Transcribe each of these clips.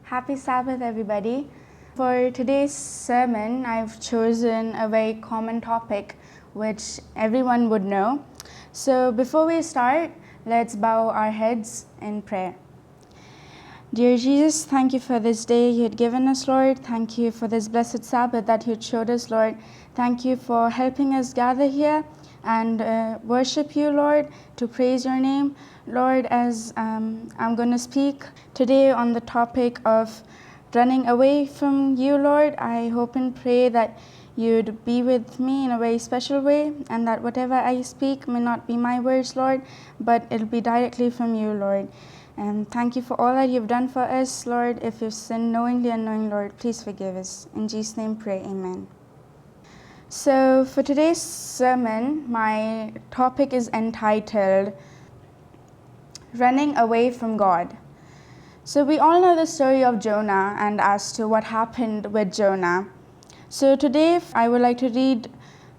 Happy Sabbath, everybody. For today's sermon, I've chosen a very common topic which everyone would know. So before we start, let's bow our heads in prayer. Dear Jesus, thank you for this day you had given us, Lord. Thank you for this blessed Sabbath that you had showed us, Lord. Thank you for helping us gather here and worship you, Lord, to praise your name. Lord, as I'm going to speak today on the topic of running away from you, Lord, I hope and pray that you'd be with me in a very special way, and that whatever I speak may not be my words, Lord, but it'll be directly from you, Lord. And thank you for all that you've done for us, Lord. If you've sinned knowingly and unknowingly, Lord, please forgive us. In Jesus' name pray, amen. So for today's sermon, my topic is entitled Running Away from God. So we all know the story of Jonah and as to what happened with Jonah. So today I would like to read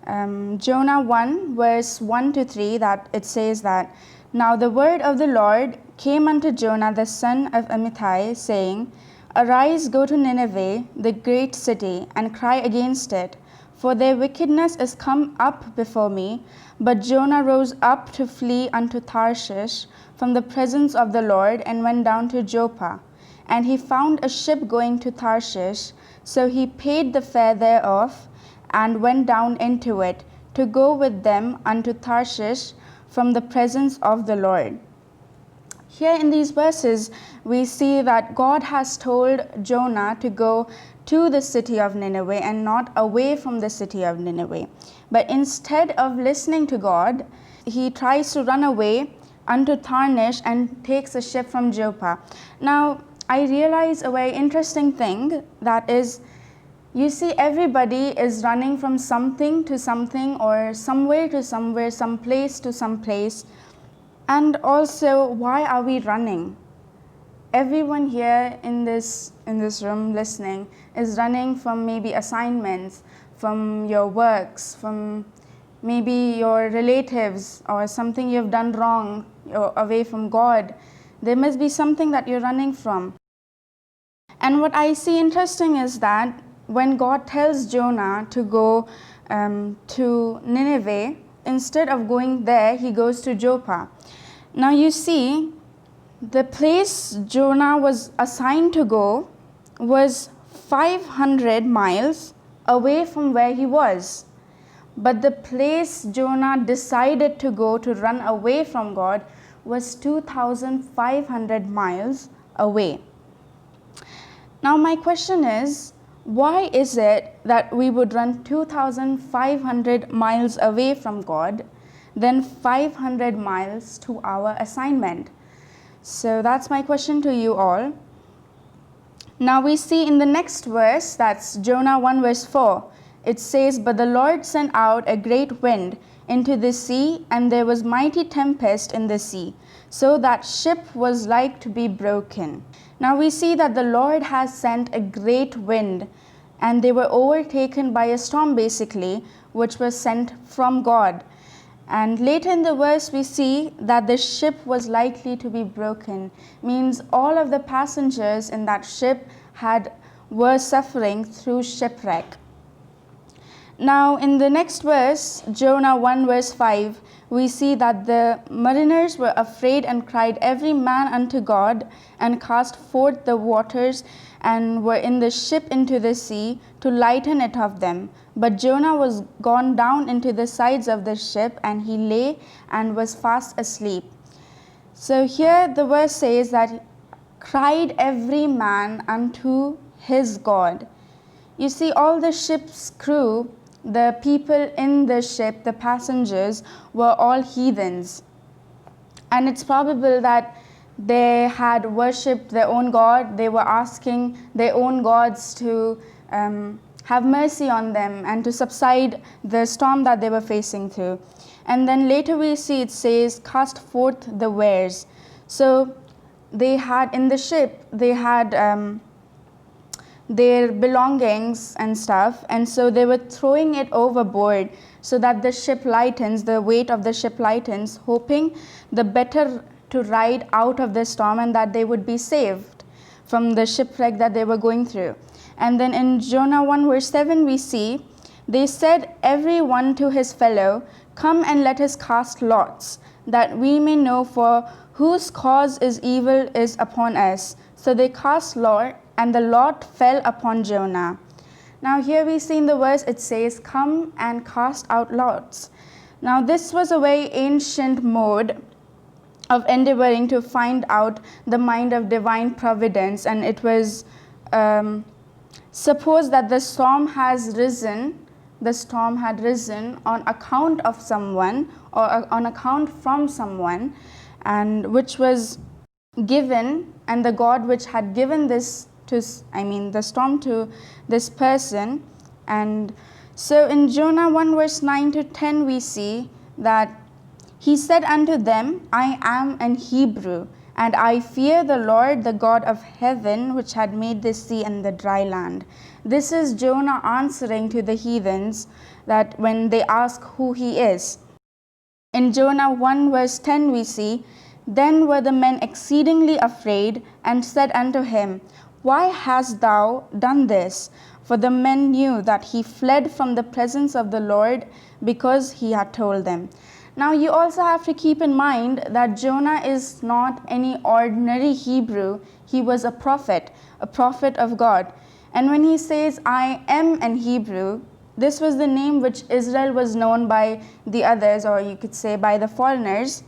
Jonah 1 verse 1 to 3, that it says that, "Now the word of the Lord came unto Jonah the son of Amittai, saying, Arise, go to Nineveh, the great city, and cry against it, for their wickedness is come up before me. But Jonah rose up to flee unto Tarshish from the presence of the Lord, and went down to Joppa. And he found a ship going to Tarshish, so he paid the fare thereof, and went down into it, to go with them unto Tarshish from the presence of the Lord." Here in these verses, we see that God has told Jonah to go to the city of Nineveh and not away from the city of Nineveh. But instead of listening to God, he tries to run away unto Tarshish and takes a ship from Joppa. Now, I realize a very interesting thing, that is, you see, everybody is running from something to something, or somewhere to somewhere, some place to some place. And also, why are we running? Everyone here in this room listening is running from maybe assignments, from your works, from maybe your relatives, or something you've done wrong, or away from God. There must be something that you're running from. And what I see interesting is that when God tells Jonah to go to Nineveh, instead of going there, he goes to Joppa. Now you see, the place Jonah was assigned to go was 500 miles away from where he was. But the place Jonah decided to go to run away from God was 2,500 miles away. Now my question is, why is it that we would run 2,500 miles away from God, then 500 miles to our assignment? So that's my question to you all. Now we see in the next verse, that's Jonah 1 verse 4, it says, "But the Lord sent out a great wind into the sea, and there was mighty tempest in the sea, so that ship was like to be broken." Now we see that the Lord has sent a great wind, and they were overtaken by a storm basically, which was sent from God. And later in the verse we see that the ship was likely to be broken, means all of the passengers in that ship were suffering through shipwreck. Now in the next verse, Jonah 1 verse 5, we see that the mariners were afraid and cried every man unto God, and cast forth the waters, and were in the ship into the sea, to lighten it of them. But Jonah was gone down into the sides of the ship, and he lay and was fast asleep. So here the verse says that cried every man unto his God. You see, all the ship's crew, the people in the ship, the passengers, were all heathens. And it's probable that they had worshipped their own God. They were asking their own gods to have mercy on them and to subside the storm that they were facing through. And then later we see it says, cast forth the wares. So they had, in the ship, they had their belongings and stuff, and so they were throwing it overboard so that the ship lightens, the weight of the ship lightens, hoping the better to ride out of the storm and that they would be saved from the shipwreck that they were going through. And then in Jonah 1 verse 7 we see, they said every one to his fellow, come and let us cast lots, that we may know for whose cause is evil is upon us. So they cast lot, and the lot fell upon Jonah. Now here we see in the verse it says, come and cast out lots. Now this was a very ancient mode of endeavoring to find out the mind of divine providence, and it was suppose that the storm had risen on account of someone or on account from someone, and which was given, and the God which had given this to, the storm to this person. And so in Jonah 1 verse 9 to 10 we see that he said unto them, I am an Hebrew, and I fear the Lord, the God of heaven, which had made the sea and the dry land. This is Jonah answering to the heathens that when they ask who he is. In Jonah 1 verse 10 we see, then were the men exceedingly afraid, and said unto him, why hast thou done this? For the men knew that he fled from the presence of the Lord, because he had told them. Now you also have to keep in mind that Jonah is not any ordinary Hebrew. He was a prophet of God. And when he says, I am an Hebrew, this was the name which Israel was known by the others, or you could say by the foreigners.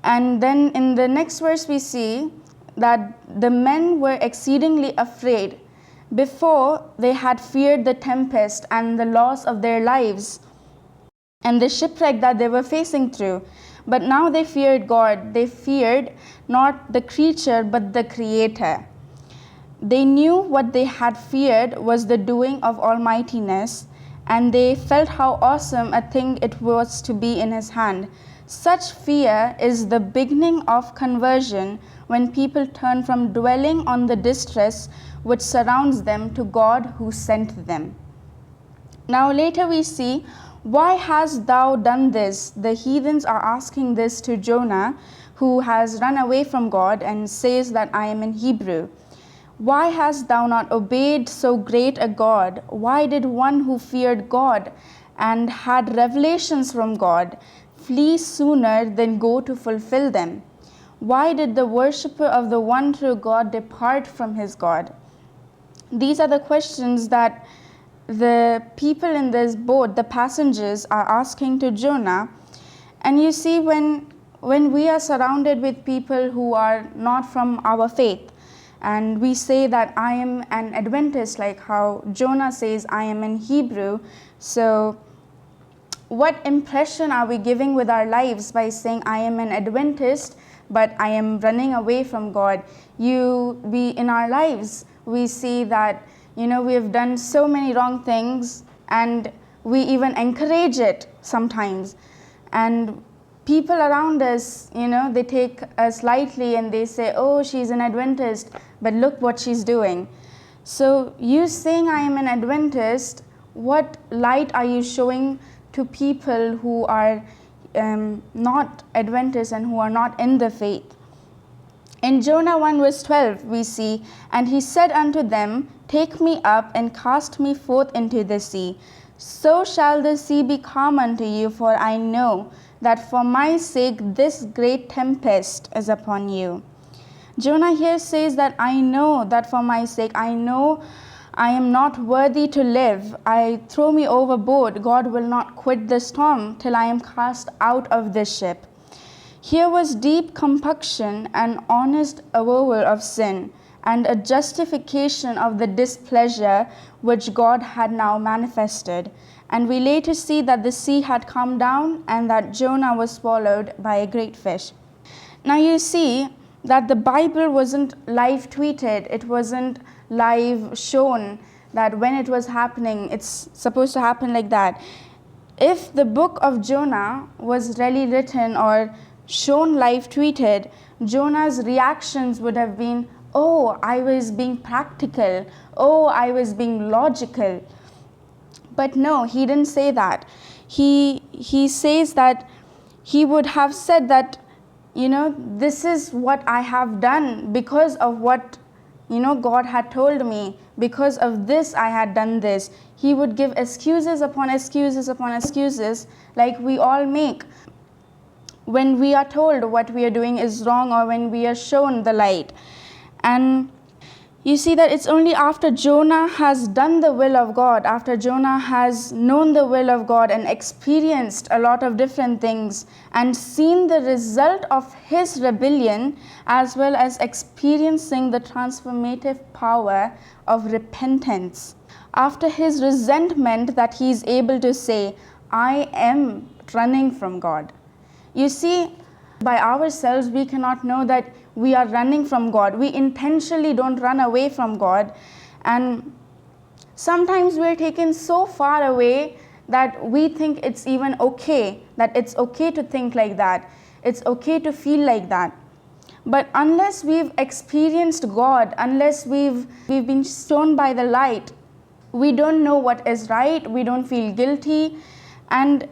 And then in the next verse we see that the men were exceedingly afraid. Before, they had feared the tempest and the loss of their lives and the shipwreck that they were facing through. But now they feared God. They feared not the creature, but the Creator. They knew what they had feared was the doing of almightiness, and they felt how awesome a thing it was to be in His hand. Such fear is the beginning of conversion, when people turn from dwelling on the distress which surrounds them to God who sent them. Now later we see, why hast thou done this? The heathens are asking this to Jonah, who has run away from God and says that I am in Hebrew. Why hast thou not obeyed so great a God? Why did one who feared God and had revelations from God flee sooner than go to fulfill them? Why did the worshipper of the one true God depart from his God? These are the questions that the people in this boat, the passengers, are asking to Jonah. And you see, when we are surrounded with people who are not from our faith, and we say that I am an Adventist, like how Jonah says I am in Hebrew, so what impression are we giving with our lives by saying I am an Adventist, but I am running away from God? In our lives, we see that we have done so many wrong things, and we even encourage it sometimes. And people around us, they take us lightly and they say, oh, she's an Adventist, but look what she's doing. So you saying I am an Adventist, what light are you showing to people who are not Adventists and who are not in the faith? In Jonah 1 verse 12 we see, and he said unto them, take me up and cast me forth into the sea. So shall the sea be calm unto you, for I know that for my sake this great tempest is upon you. Jonah here says that I know that for my sake, I know I am not worthy to live. Throw me overboard. God will not quit the storm till I am cast out of this ship. Here was deep compunction and honest avowal of sin, and a justification of the displeasure which God had now manifested. And we later see that the sea had come down and that Jonah was swallowed by a great fish. Now you see that the Bible wasn't live tweeted, it wasn't live shown that when it was happening, it's supposed to happen like that. If the book of Jonah was really written or shown live tweeted, Jonah's reactions would have been, oh, I was being practical, oh, I was being logical. But no, he didn't say that. He says that he would have said that, this is what I have done because of what God had told me, because of this I had done this. He would give excuses upon excuses upon excuses, like we all make when we are told what we are doing is wrong, or when we are shown the light. And you see that it's only after Jonah has done the will of God, after Jonah has known the will of God and experienced a lot of different things and seen the result of his rebellion, as well as experiencing the transformative power of repentance. After his resentment, that he is able to say, I am running from God. You see, by ourselves, we cannot know that we are running from God. We intentionally don't run away from God. And sometimes we're taken so far away that we think it's even okay, that it's okay to think like that. It's okay to feel like that. But unless we've experienced God, unless we've been shown by the light, we don't know what is right, we don't feel guilty. And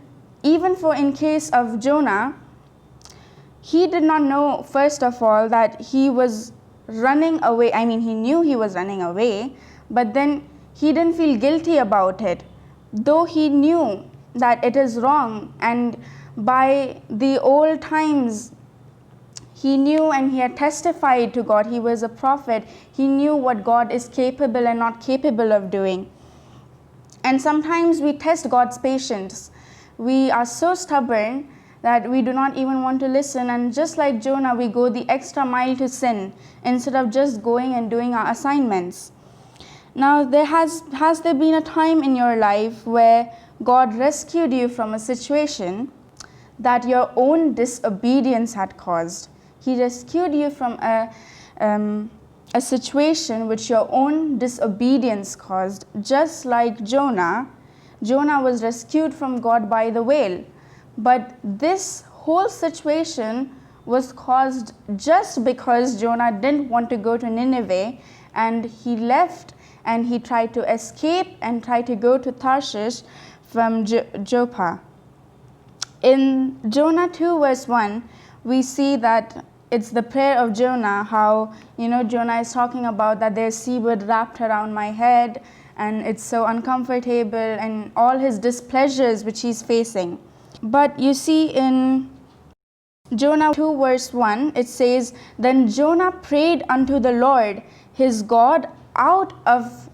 even in case of Jonah, he did not know, first of all, that he was running away. I mean, he knew he was running away, but then he didn't feel guilty about it, though he knew that it is wrong. And by the old times, he knew, and he had testified to God. He was a prophet. He knew what God is capable and not capable of doing. And sometimes we test God's patience. We are so stubborn that we do not even want to listen, and just like Jonah, we go the extra mile to sin instead of just going and doing our assignments. Now, has there been a time in your life where God rescued you from a situation that your own disobedience had caused? He rescued you from a situation which your own disobedience caused. Just like Jonah was rescued from God by the whale. But this whole situation was caused just because Jonah didn't want to go to Nineveh, and he left and he tried to escape and tried to go to Tarshish from Joppa. In Jonah 2 verse 1, we see that it's the prayer of Jonah, how Jonah is talking about that there's seaweed wrapped around my head and it's so uncomfortable, and all his displeasures which he's facing. But you see, in Jonah 2 verse 1, it says, Then Jonah prayed unto the Lord his God out of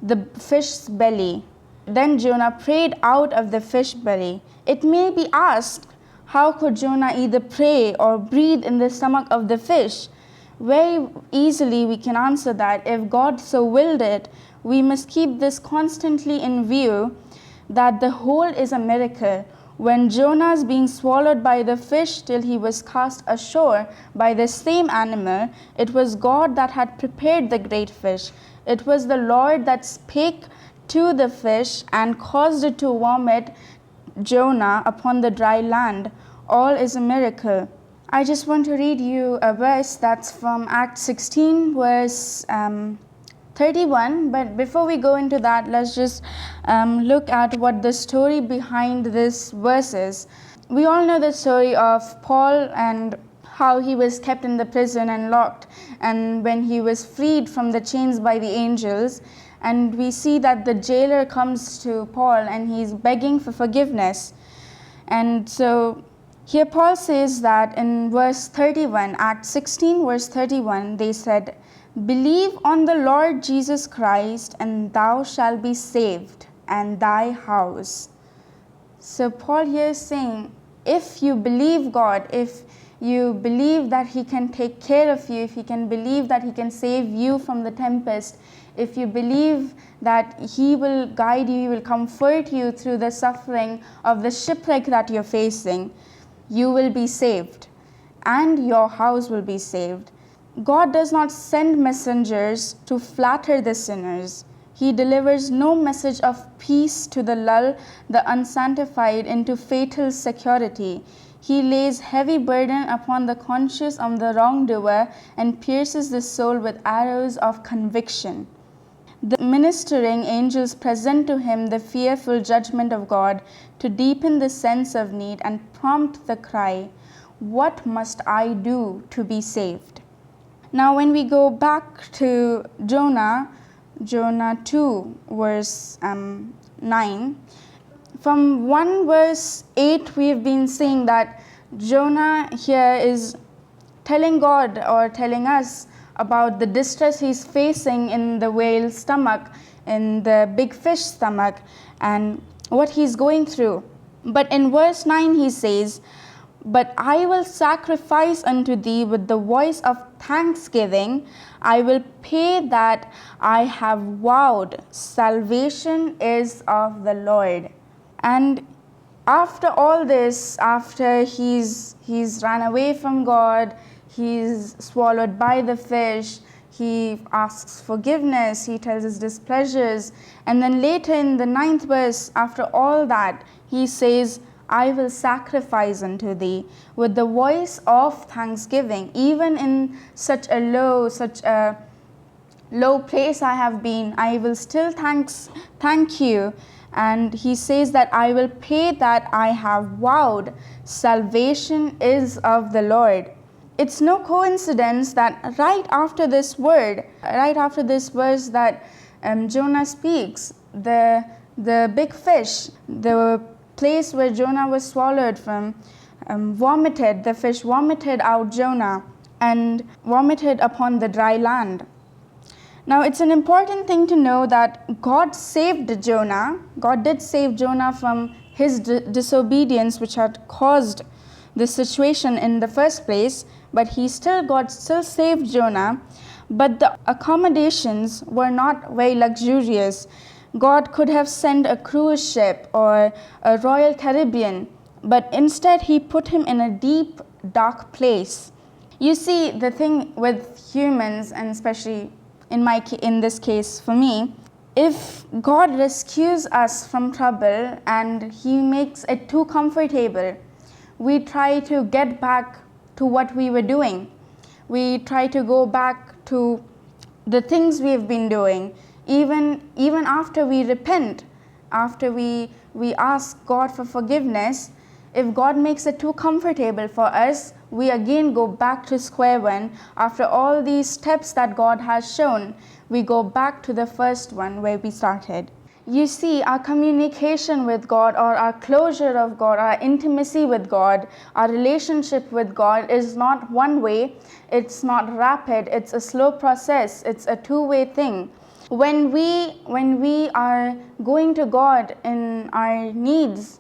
the fish's belly. Then Jonah prayed out of the fish belly. It may be asked, how could Jonah either pray or breathe in the stomach of the fish? Very easily we can answer that. If God so willed it, we must keep this constantly in view, that the whole is a miracle. When Jonah's being swallowed by the fish till he was cast ashore by the same animal, it was God that had prepared the great fish. It was the Lord that spake to the fish and caused it to vomit Jonah upon the dry land. All is a miracle. I just want to read you a verse that's from Acts 16 verse 31, but before we go into that, let's just look at what the story behind this verse is. We all know the story of Paul and how he was kept in the prison and locked, and when he was freed from the chains by the angels, and we see that the jailer comes to Paul and he's begging for forgiveness. And so here Paul says that in verse 31, Acts 16 verse 31, they said, Believe on the Lord Jesus Christ, and thou shalt be saved, and thy house. So Paul here is saying, if you believe God, if you believe that He can take care of you, if you can believe that He can save you from the tempest, if you believe that He will guide you, He will comfort you through the suffering of the shipwreck that you're facing, you will be saved, and your house will be saved. God does not send messengers to flatter the sinners. He delivers no message of peace to lull the unsanctified into fatal security. He lays heavy burden upon the conscience of the wrongdoer and pierces the soul with arrows of conviction. The ministering angels present to him the fearful judgment of God to deepen the sense of need and prompt the cry, What must I do to be saved? Now when we go back to Jonah 2 verse 9, from 1 verse 8 we've been seeing that Jonah here is telling God or telling us about the distress he's facing in the whale's stomach, in the big fish stomach, and what he's going through. But in verse 9 he says, "But I will sacrifice unto thee with the voice of thanksgiving. I will pay that I have vowed. Salvation is of the Lord." And after all this, after he's run away from God, he's swallowed by the fish, he asks forgiveness, he tells his displeasures, and then later in the 9th verse, after all that, he says, "I will sacrifice unto thee with the voice of thanksgiving." Even in such a low place I have been, I will still thank you. And he says that I will pay that I have vowed. Salvation is of the Lord. It's no coincidence that right after this verse that Jonah speaks, the big fish, the place where Jonah was swallowed from, the fish vomited out Jonah and vomited upon the dry land. Now it's an important thing to know that God saved Jonah. God did save Jonah from his disobedience, which had caused this situation in the first place, but God still saved Jonah. But the accommodations were not very luxurious. God could have sent a cruise ship or a Royal Caribbean, but instead he put him in a deep, dark place. You see, the thing with humans, and especially in this case for me, if God rescues us from trouble and he makes it too comfortable, we try to get back to what we were doing. We try to go back to the things we've been doing, even after we repent, after we ask God for forgiveness. If God makes it too comfortable for us, we again go back to square one. After all these steps that God has shown, we go back to the first one where we started. You see, our communication with God, or our closure of God, our intimacy with God, our relationship with God is not one way, it's not rapid, it's a slow process, it's a two-way thing. When we are going to God in our needs,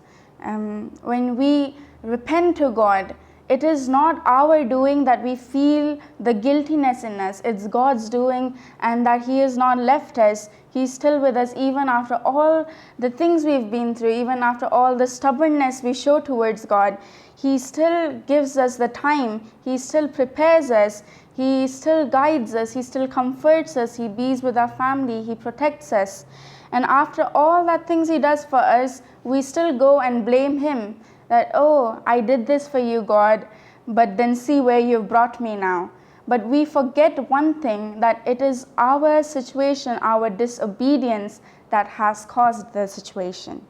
when we repent to God, it is not our doing that we feel the guiltiness in us. It's God's doing, and that he has not left us. He's still with us even after all the things we've been through, even after all the stubbornness we show towards God. He still gives us the time. He still prepares us. He still guides us. He still comforts us. He bees with our family. He protects us. And after all that things he does for us, we still go and blame him. That, "Oh, I did this for you, God, but then see where you've brought me now." But we forget one thing, that it is our situation, our disobedience that has caused the situation.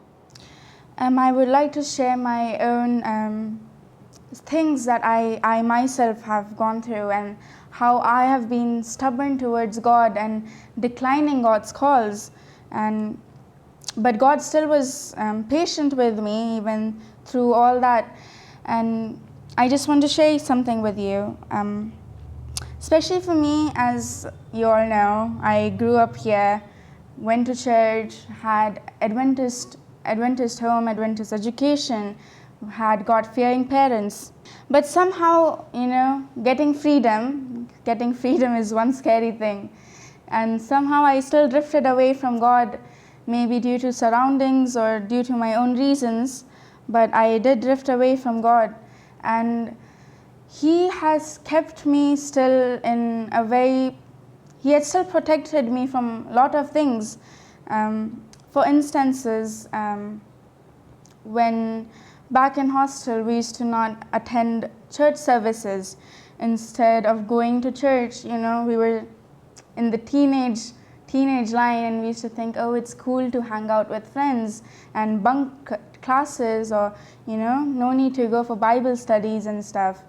I would like to share my own things that I myself have gone through, and how I have been stubborn towards God and declining God's calls. But God still was patient with me even through all that. And I just want to share something with you. Especially for me, as you all know, I grew up here, went to church, had Adventist home, Adventist education, had God-fearing parents. But somehow, getting freedom is one scary thing. And somehow I still drifted away from God, maybe due to surroundings or due to my own reasons, but I did drift away from God. And he has kept me still in a way, he had still protected me from a lot of things. For instances, when back in hostel, we used to not attend church services. Instead of going to church, we were in the teenage line, and we used to think, oh, it's cool to hang out with friends and bunk classes, or no need to go for Bible studies and stuff.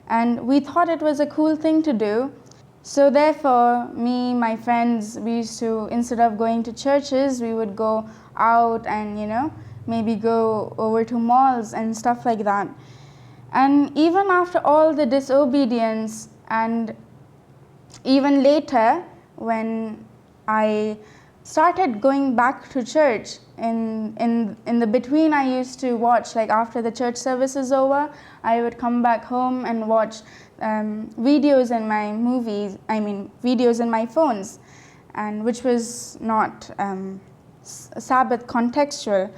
And we thought it was a cool thing to do. So therefore, me, my friends, we used to, instead of going to churches, we would go out and, maybe go over to malls and stuff like that. And even after all the disobedience, and even later when I started going back to church, in the between, I used to watch, like after the church service is over, I would come back home and watch videos in my videos in my phones, and which was not Sabbath contextual.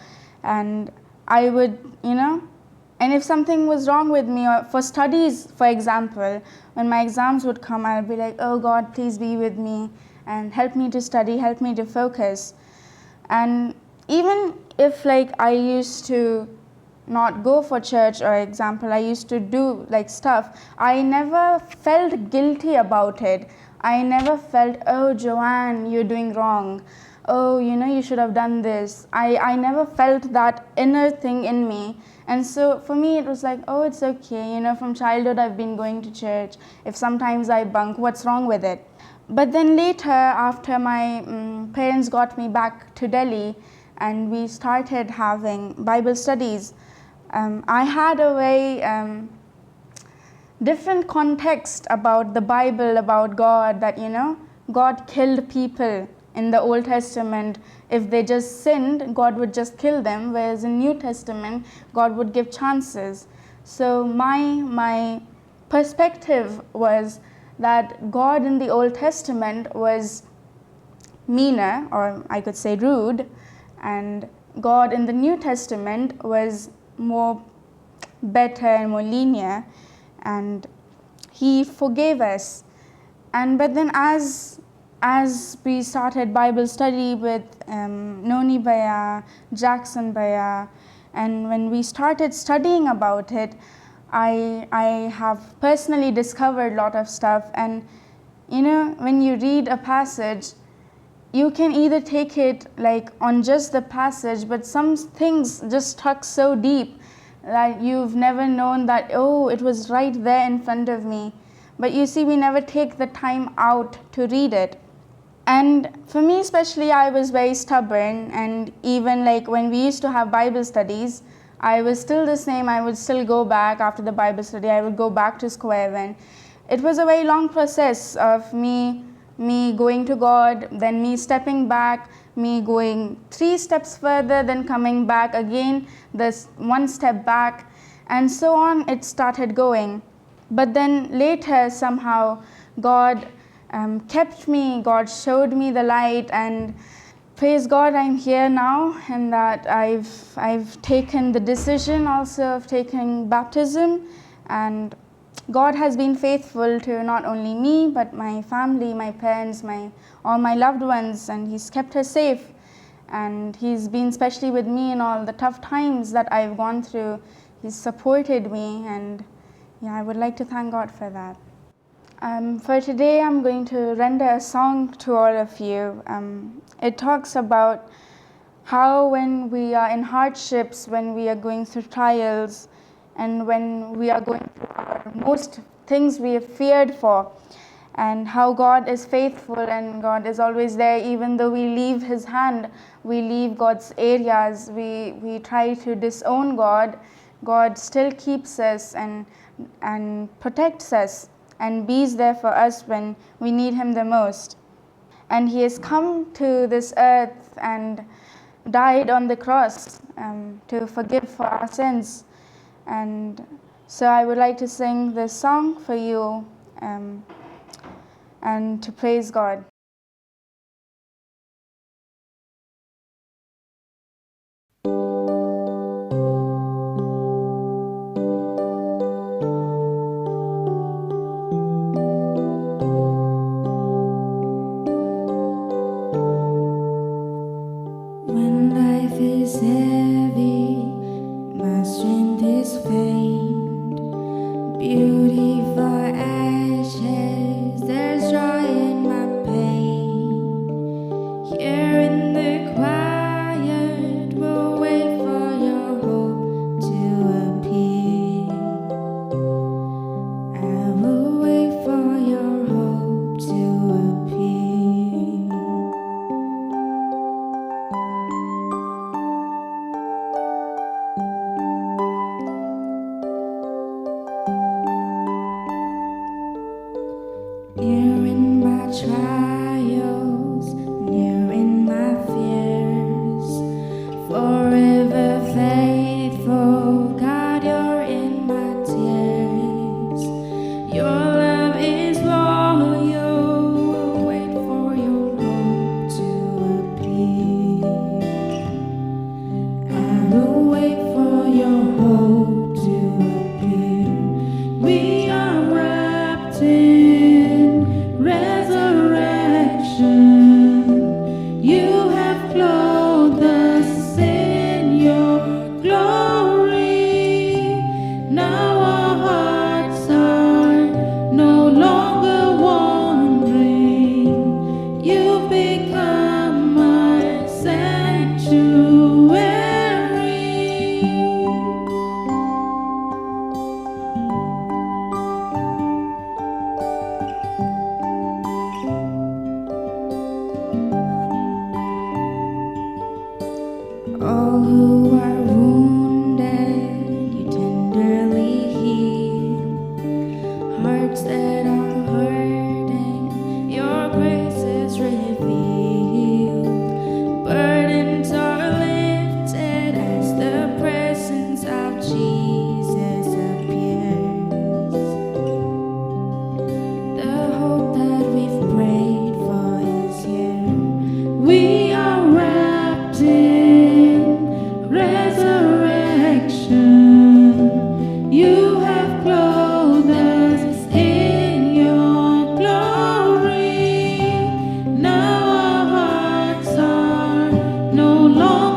And I would, and if something was wrong with me, or for studies, for example, when my exams would come, I'd be like, oh God, please be with me and help me to study, help me to focus. And even if like I used to not go for church, or example, I used to do like stuff, I never felt guilty about it. I never felt, oh Joanne, you're doing wrong. Oh, you should have done this. I never felt that inner thing in me. And so for me, it was like, oh, it's okay. From childhood, I've been going to church. If sometimes I bunk, what's wrong with it? But then later, after my parents got me back to Delhi and we started having Bible studies, I had a very different context about the Bible, about God, that, God killed people in the Old Testament. If they just sinned, God would just kill them, whereas in New Testament, God would give chances. So my perspective was that God in the Old Testament was meaner, or I could say rude, and God in the New Testament was more better and more linear, and He forgave us. But then as we started Bible study with Noni Bhaiya, Jackson Bhaiya, and when we started studying about it, I have personally discovered a lot of stuff. And when you read a passage, you can either take it like on just the passage, but some things just stuck so deep that you've never known that, oh, it was right there in front of me. But you see, we never take the time out to read it. And for me especially, I was very stubborn, and even like when we used to have Bible studies, I was still the same. I would still go back after the Bible study. I would go back to square one. It was a very long process of me going to God, then me stepping back, me going 3 steps further, then coming back again, this 1 step back, and so on. It started going. But then later, somehow, God kept me, God showed me the light, and praise God, I'm here now, and that I've taken the decision also of taking baptism, and God has been faithful to not only me, but my family, my parents, all my loved ones, and He's kept us safe. And He's been especially with me in all the tough times that I've gone through. He's supported me, and I would like to thank God for that. For today, I'm going to render a song to all of you. It talks about how when we are in hardships, when we are going through trials, and when we are going through our most things we have feared for, and how God is faithful and God is always there. Even though we leave His hand, we leave God's areas, we try to disown God, God still keeps us and protects us and bees there for us when we need Him the most. And He has come to this earth and died on the cross to forgive for our sins. And so I would like to sing this song for you and to praise God. When life is heavy, my strength is faint. Beauty for ashes, there's joy in my pain. trials, near in my fears. Forever faithful, God, you're in my tears. Your love is loyal, wait for your hope to appear. I will wait for your hope to appear. We are wrapped in resurrection. You have clothed us in your glory. Now our hearts are no longer wandering. You've become our sanctuary. All who are wounded, you tenderly heal. Hearts that are hurting, your grace is revealed. Burdens are lifted as the presence of Jesus appears. The hope that we've prayed for is here. We are wrapped in resurrection. You have clothed us in your glory. Now our hearts are no longer